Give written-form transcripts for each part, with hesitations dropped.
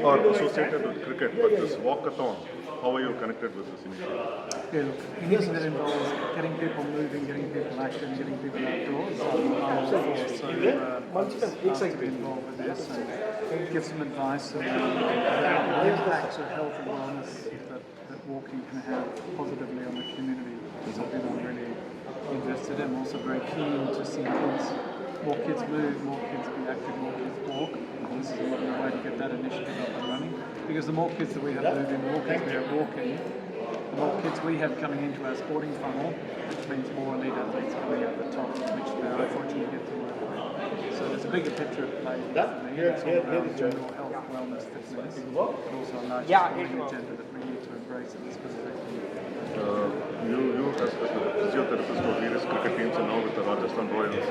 are associated with cricket, but this walkathon, how are you connected with this initiative? Yeah, look, anything that involves getting people moving, getting people active, getting people outdoors, I'm all for. So asked to be involved with this and give some advice about the impact of health and wellness that walking can have positively on the community. It's something I'm really interested in. I'm also very keen to see more kids move, more kids be active, more kids walk. This is a lovely way to get that initiative up and running. Because the more kids that we have moving, the more kids we have walking, the more kids we have coming into our sporting funnel, which means more elite athletes coming out the top, which they're unfortunately get to work with. So there's a bigger picture at play for me. It's all about general health, wellness, fitness, but also a larger sporting agenda that we need to embrace at this specific time. You as the physiotherapist of various cricket teams and now with the Rajasthan Royals,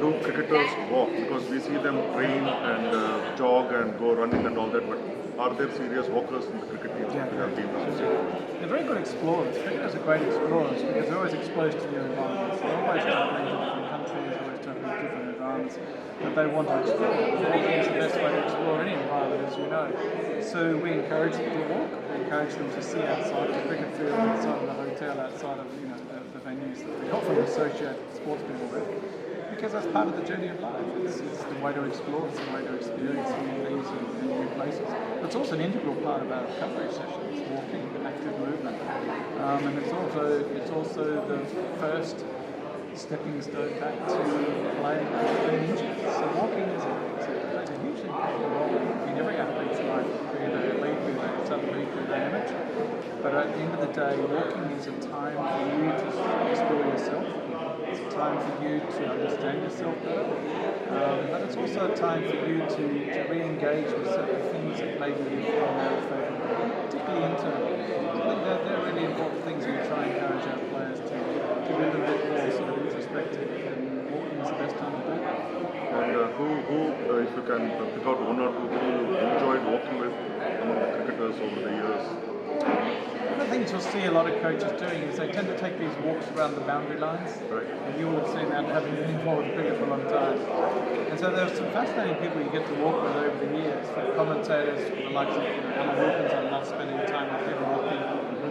do cricketers walk? Because we see them train and jog and go running and all that, but are there serious walkers in the cricket teams that have been associated? They're very good explorers. Cricketers are great explorers because they're always exposed to new environments. They're always traveling to different countries, always traveling to different environments that they want to explore. Walking is the best way to explore any environment, as you know. So we encourage them to walk. We encourage them to see outside of the cricket field, outside of the hotel, outside of the venues that we often associate sports people with. Because that's part of the journey of life. It's the way to explore, it's the way to experience new things and new places. It's also an integral part of our recovery sessions, walking, active movement. And it's also the first stepping stone back to playing injuries. So walking plays a hugely important role in every athlete's life, be they elite, be they sub-elite, be they amateur. But at the end of the day, walking is a time for you to explore yourself. It's a time for you to understand yourself better, but it's also a time for you to re-engage with certain things that maybe you find out favourable, particularly internally. I think they're really important things we try and encourage our players to be a little bit more sort of introspective, and walking is the best time to do that. And if you can pick out one or two people you enjoyed walking with among the cricketers over the years? One of the things you'll see a lot of coaches doing is they tend to take these walks around the boundary lines. Right. And you will have seen that having been involved with cricket for a long time. And so there are some fascinating people you get to walk with over the years, from commentators, from the likes of Alan Wilkins. I love spending time with him walking.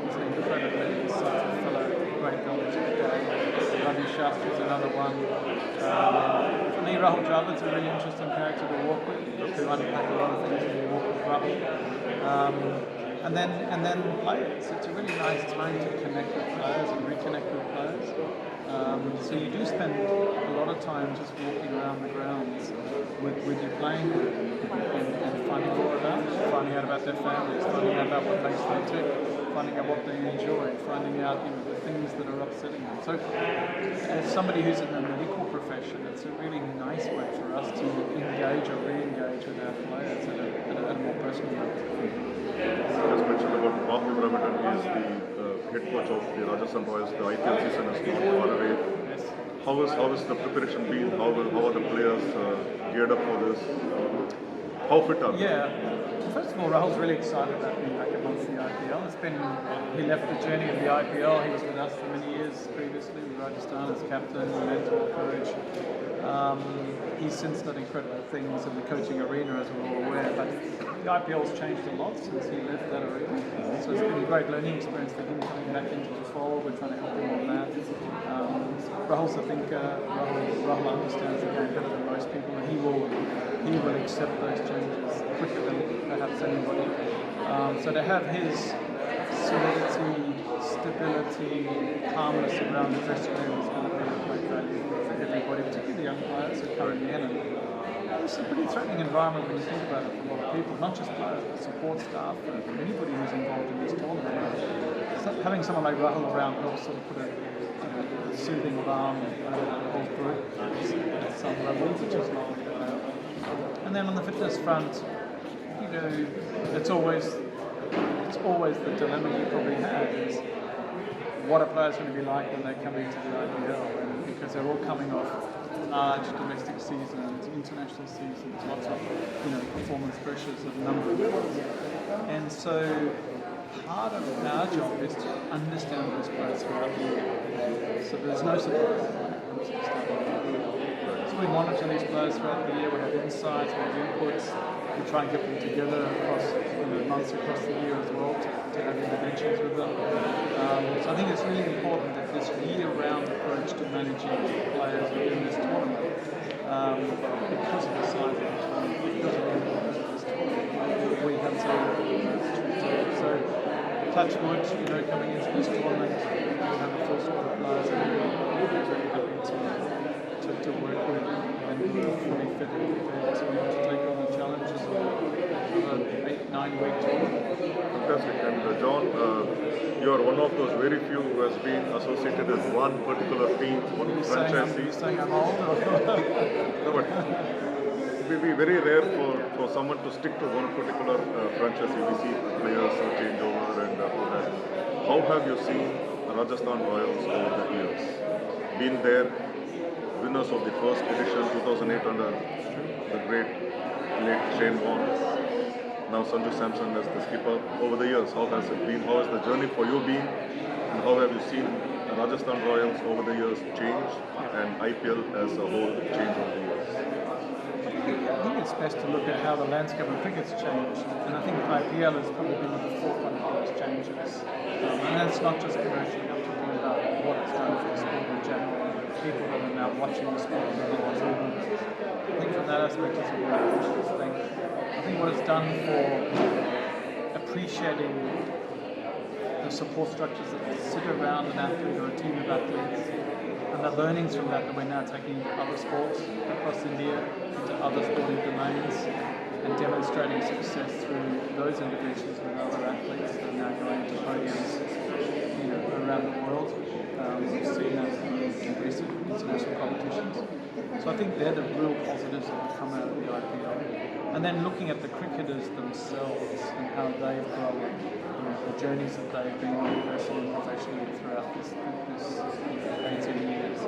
He's an incredibly insightful fellow, great knowledge of the game. Ravi Shastri is another one. For me, Rahul Dravid is a really interesting character to walk with. You unpack a lot of things when you walk with Rahul. And then players. It's a really nice time to connect with players and reconnect with players. So you do spend a lot of time just walking around the grounds with your playing group and finding more about them, finding out about their families, finding out about what makes them tick, finding out what they enjoy, finding out the things that are upsetting them. So as somebody who's in the medical profession, it's a really nice way for us to engage or re-engage with our players at a more personal level. You just mentioned about Rahul Dravid, and he is the head coach of the Rajasthan Royals. The IPL season is not far away. Yes. How is the preparation been? How are the players geared up for this? How fit are they? Yeah. First of all, Rahul's really excited about being back amongst the IPL. He left the journey of the IPL. He was with us for many years previously with Rajasthan as captain, mentor, coach. He's since done incredible things in the coaching arena, as we're all aware. But the IPL's changed a lot since he left that arena. So it's been a great learning experience for him coming back into the fold. We're trying to help him on that. Rahul's a thinker. Rahul understands the game better than most people, and he will accept those changes quicker than perhaps anybody. So to have his solidity, stability, calmness around the dressing room is going to be a great value for everybody, particularly the young players who are coming in. And it's a pretty threatening environment when you think about it for a lot of people, not just players, but support staff and anybody who's involved in this tournament. So having someone like Rahul around helps sort of put a soothing balm over the whole group at some level, which is not. And then on the fitness front, it's always the dilemma you probably have is what are players going to be like when they come into the IPL, because they're all coming off large domestic seasons, international seasons, lots of performance pressures of a number of levels. And so part of our job is to understand those players throughout the year. So there's no surprise when it comes to starting the IPL. So we monitor these players throughout the year. We have insights, we have inputs. We try and get them together across months across the year as well to have interventions with them. So I think it's really important that this year-round approach to managing players in this tournament, because of the size of the tournament, because of the importance of this tournament, we have to do. So touch wood, coming into this tournament, we have a full squad of players and we're really happy to work with and fully fit and prepared to take on the challenges of an 8-9 week tournament. Fantastic. And John, you are one of those very few who has been associated with one particular team, one franchise. You're saying I'm old? No, but it will be very rare for someone to stick to one particular franchise. We see players change over and all that. How have you seen Rajasthan Royals over the years? Been there, winners of the first edition 2008 under the great late Shane Warne. Now Sanju Samson as the skipper. Over the years, how has it been? How has the journey for you been? And how have you seen Rajasthan Royals over the years change and IPL as a whole change over the years? I think it's best to look at how the landscape of cricket's changed, and I think IPL has probably been at the forefront of those changes. And that's not just commercially, I'm talking about what it's done for the sport in general, people that are now watching the sport and the tournament. I think from that aspect it's a really positive thing. I think what it's done for appreciating the support structures that sit around an athlete or a team of athletes, and the learnings from that we're now taking to other sports across India, into other sporting domains, and demonstrating success through those individuals with other athletes that are now going to podiums around the world. We've seen that in recent international competitions. So I think they're the real positives that have come out of the IPL. And then looking at the cricketers themselves and how they've grown, the journeys that they've been on personally and professionally throughout this 18 years.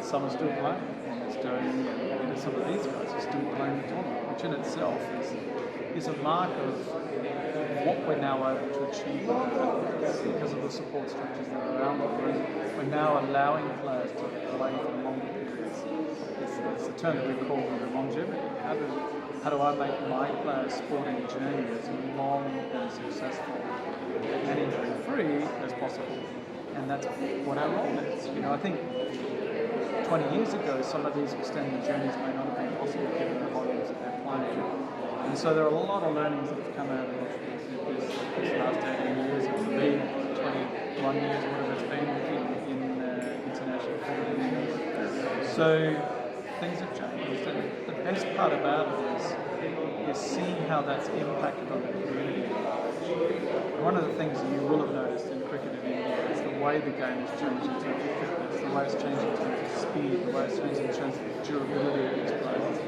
Some are still playing, and it's Dhoni, and some of these guys are still playing the tournament, which in itself is a mark of what we're now able to achieve because of the support structures that are around them. We're now allowing players to play for longer periods. It's the term that we call longevity. How do I make my players' sporting journey as long and successful and injury-free as possible? And that's what our role is. I think 20 years ago, some of these extended journeys may not have been possible given the volumes that they're playing. And so there are a lot of learnings that have come out of this last 18 years, and for me, 21 years, whatever it's been in international cricket. So things have changed, and the best part about it is seeing how that's impacted on the community. One of the things that you will have noticed in cricket in India is the way the game has changed in terms of fitness, the way it's changed in terms of speed, the way it's changed in terms of durability of these players.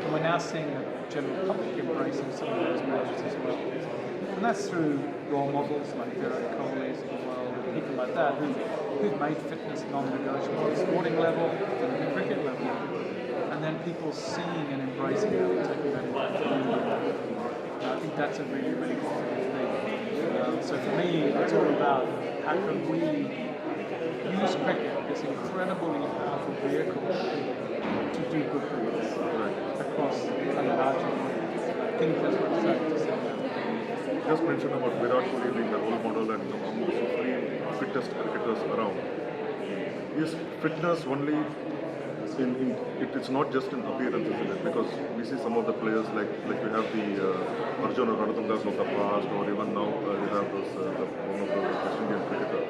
And we're now seeing the general public embracing some of those measures as well. And that's through role models like Virat Kohli's of the world, and people like that who've made fitness non-negotiable at the sporting level and at the cricket level. And then people seeing and embracing that and taking that into the community. I think that's a really, really positive thing. So for me, it's all about how can we use cricket, this incredibly powerful vehicle, to do good things across a larger audience. I think that's what it's like to say. You just mentioned about Virat Kohli being the role model and among the supreme fittest cricketers around. Is fitness only it's not just in appearance, isn't it? Because we see some of the players like you have the Arjun or Ranatungas of the past, or even now you have those one of the West Indian cricketer.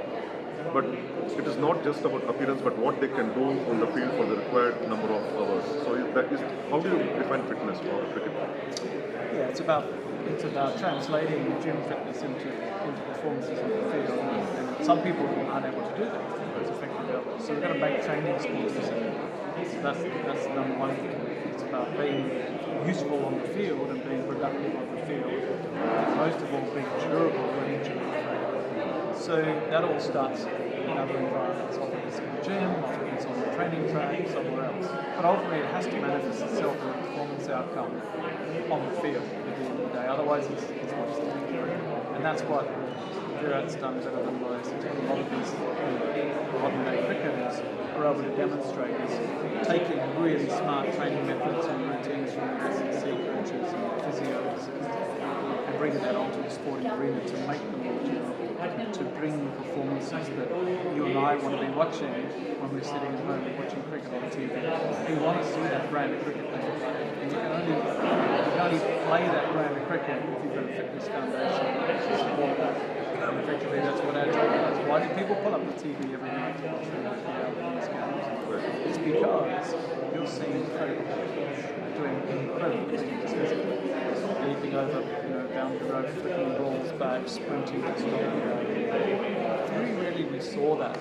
But it is not just about appearance, but what they can do on the field for the required number of hours. So how do you define fitness for a cricketer? Yeah, it's about translating gym fitness into performances on the field. And some people aren't able to do that as effectively. So we've got to make training sports. So that's number one thing. It's about being useful on the field and being productive on the field. And most of all, being durable when injury free. So that all starts in other environments. Often it's in the gym, often it's on the training track, somewhere else. But ultimately, it has to manifest itself in a performance outcome on the field at the end of the day. Otherwise, it's what's the injury. And that's what Virat's done better than most. A lot of these modern day cricketers are able to demonstrate is taking really smart training methods and routines from S&C coaches and physios and bringing that onto the sporting arena to make them more durable, to bring performances that you and I want to be watching when we're sitting at home watching cricket on TV. We want to see that brand of cricket that you play. And you can only play that brand of cricket if you've got a fitness foundation to support that. And effectively, that's what our job is. Why do people pull up the TV every night to watch the IPL and these games? It's because you're seeing incredible people doing incredible things physically. Leaping over, down the road, flicking balls back, sprinting to stop. Very rarely we saw that,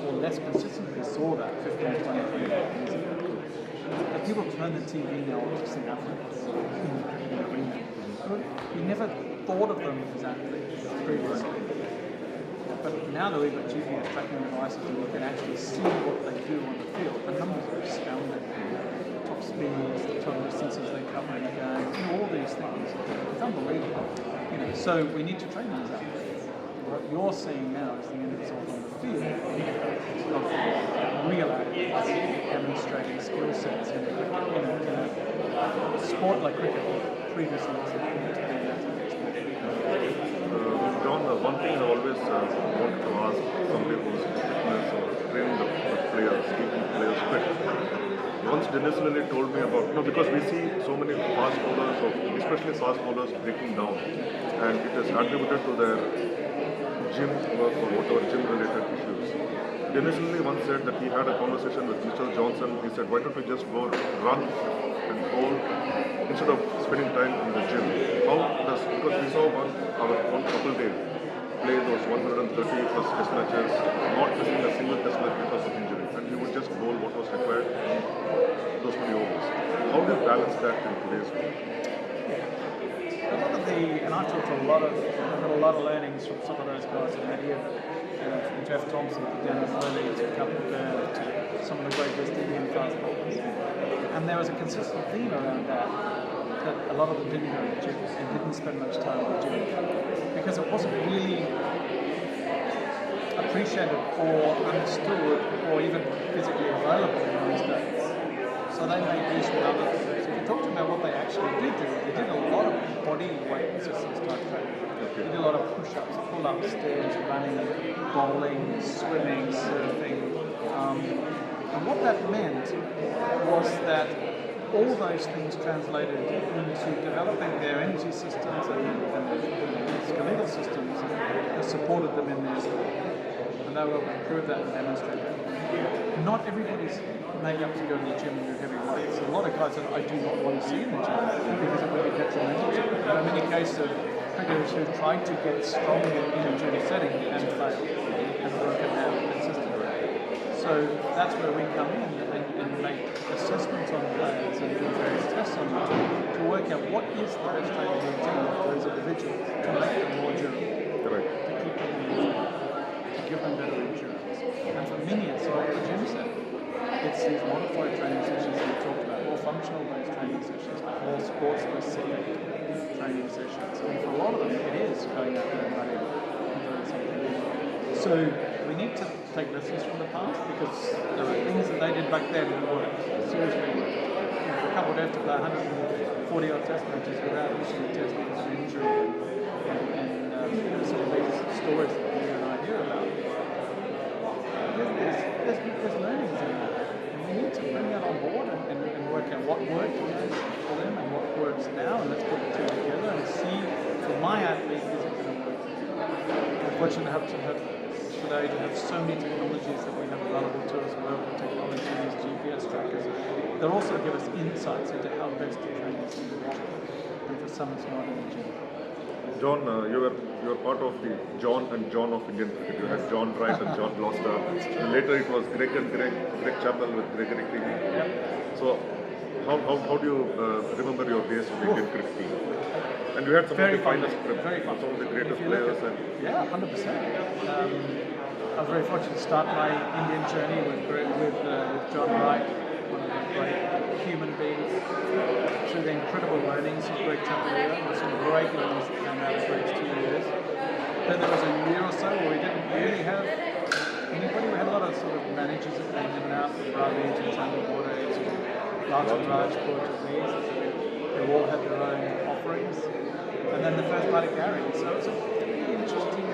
or less consistently saw that 15, 20, 25 years ago. And people turn the TV now on to see athletes in the arena. We never thought of them as athletes previously. But now that we've got GPS tracking devices and we can actually see what they do on the field, the numbers are astounding. Top speeds, the total distances they cover in a game, all these things. It's unbelievable. So we need to train these athletes. What you're seeing now is the end result on the field of real athletes demonstrating skill sets in a sport like cricket previously was to be an athletic sport. John, one thing I always wanted to ask somebody who's fitness or training the players, keeping players fit. Once Dennis Lilly told me about, because we see so many fast bowlers, especially fast bowlers, breaking down, and it is attributed to their gym work or whatever gym-related issues. Dennis Lilly once said that he had a conversation with Mr. Johnson. He said, why don't we just go run and bowl instead of spending time in the gym? Because we saw one couple days play those 130 plus test matches, not missing a single test match because of injury, and he would just bowl what was required, those many overs. How do you balance that in today's world? And I took a lot of learnings from some of those guys in that year. From Jeff Thompson to Dennis Lilly to Chappell to some of the great West Indian fast bowlers. And there was a consistent theme around that a lot of them didn't go to the gym and didn't spend much time in the gym because it wasn't really appreciated or understood or even physically available in those days. So they made use of other things. If you talk to them about what they actually did do, they did a lot of body weight resistance type training. They did a lot of push-ups, pull-ups, stairs, running, bowling, swimming, surfing. And what that meant was that all those things translated into developing their energy systems and their skeletal systems that supported them in their sport. And they were able to prove that and demonstrate that. Not everybody's made up to go to the gym and do heavy weights. A lot of guys that I do not want to see in the gym because it would be detrimental to them. There are many cases of cricketers who tried to get strong in a gym setting and failed and broken down consistently. So that's where we come in and make assessments on players and do various tests on them to work out what is the best training routine for those individuals to make them more durable, to keep them moving, to give them better endurance. And for many, it's not the gym setting. It's these modified training sessions that we talked about, more functional-based training sessions, more sports-specific training sessions. And for a lot of them, it is going out there and running and doing something. So we need to take lessons from the past because there are things that they did back then that worked. Seriously worked. A couple of days to play 140 odd test matches without missing a test because of injury and some of these stories that you and I hear about. There's learnings in that. And we need to bring that on board and work out what worked for them and what works now, and let's put the two together and see, for my athlete, is it going to work? We're fortunate today to have so many technologies that we have available to us, wearable technology, these GPS trackers. They'll also give us insights into how best to train this individual. And for some, it's not in the gym. John, you were part of the John and John of Indian cricket. You had John Wright and John Gloster. And later it was Greg Chappell with Gregory King. Yep. So how do you remember your days with the Indian cricket team? And you had some of the finest, some of the greatest players. Yeah, 100%. I was very fortunate to start my Indian journey with John Wright, one of the great human beings, through the incredible learnings of Greg Chappell. There were some great learnings that came out of Greg's 2 years. Then there was a year or so where we didn't really have anybody. We had a lot of sort of managers that came in and out, Ravi, Chappell, Raj, Portuguese. They all had their own offerings. And then the first part of Gary. So it's a really interesting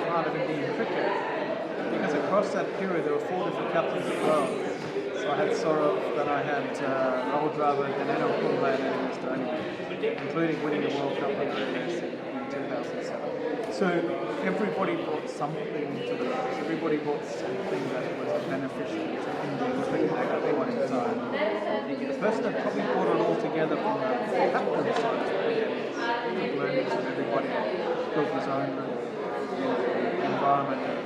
part of Indian cricket. Because across that period there were 4 different captains as well. So I had Saurav, then I had Rahul Dravid, then Kumble and then Dhoni, including winning the World Cup under MS in 2007. So everybody brought something to the mix. Everybody brought something that was beneficial to Indian cricket at that point in time. The person that probably brought it all together from the captain side of learning from everybody, built his own environment of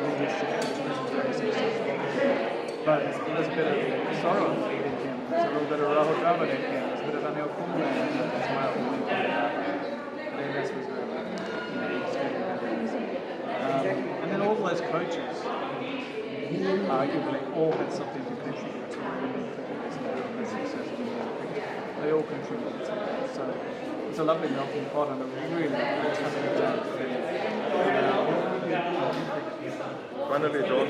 leadership, which was very successful. But there's a bit of sorrow in him. There's a little bit of Rahul Dravid in him. There's a bit of Kumble in him as well. MS was and then all those coaches arguably all had something to contribute to the success of cricket. They all contributed to that. So it's a lovely melting pot and a really fantastic time to be. Finally, John,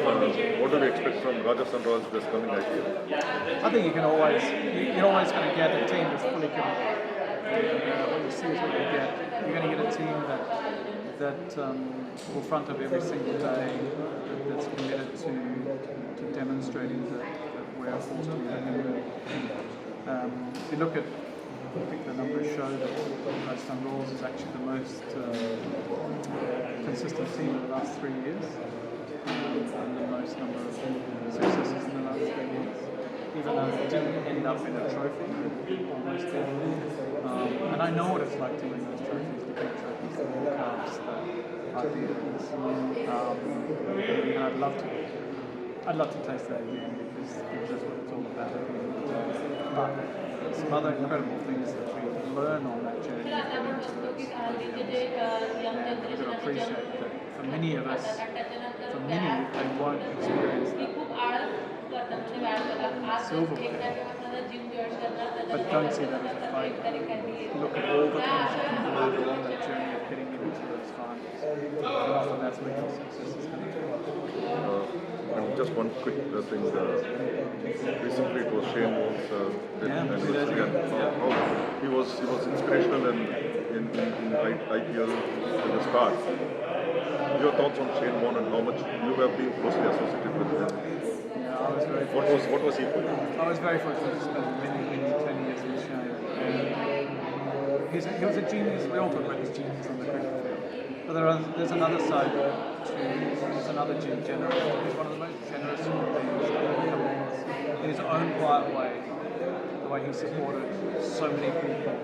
what do we expect from Rajasthan Royals this coming IPL? I think you're always going to get a team that's fully committed. What you see is what you get. You're going to get a team that will front up every single day, that's committed to demonstrating that we're a force to be reckoned with. If you look at, I think the numbers show that Rajasthan Royals is actually the most consistent team in the last 3 years, and the most number of successes in the last 3 years. Even though it didn't end up in a trophy, almost did. And I know what it's like to win those trophies, the big trophies, the World Cups, the IPLs. And I'd love to taste that again because that's what it's all about. But some other incredible things that we learn on that journey into those and we've got to appreciate that for many of us, they won't experience that silver play. But don't see that as a failure. Look at all the things you can learn along that journey of getting into those finals. And often that's where your success is going to come. And just one quick thing. Recently it was Shane Warne's he was inspirational in IPL in the start. Your thoughts on Shane Warne and how much you have been closely associated with him? Yeah, I was very fortunate. What was he for you? I was very fortunate to spend many 10 years with Shane. He was a genius. We all talk about his genius on the cricket field. But there's another side to there's another generation. He's one of the most generous human beings in his own quiet way. The way he supported so many people,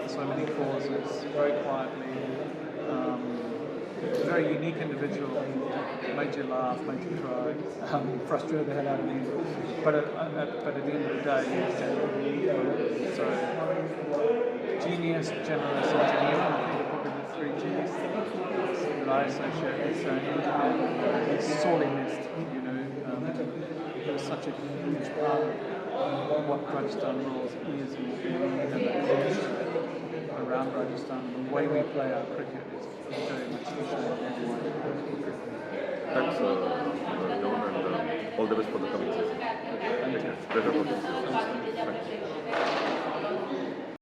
so many causes, very quietly. A very unique individual, made you laugh, made you cry, frustrated the hell out of you. But at the end of the day, so genius, generous, engineer. I think are probably the 3 Gs that I associate with Shane. He's sorely missed, you know. He was such a huge part of what Rajasthan Royals is and will be, and the culture around Rajasthan. The way we play our cricket is very much the same everywhere. Thanks, John, and all the best for the coming season. Thank you. Pleasure talking to you. Thanks.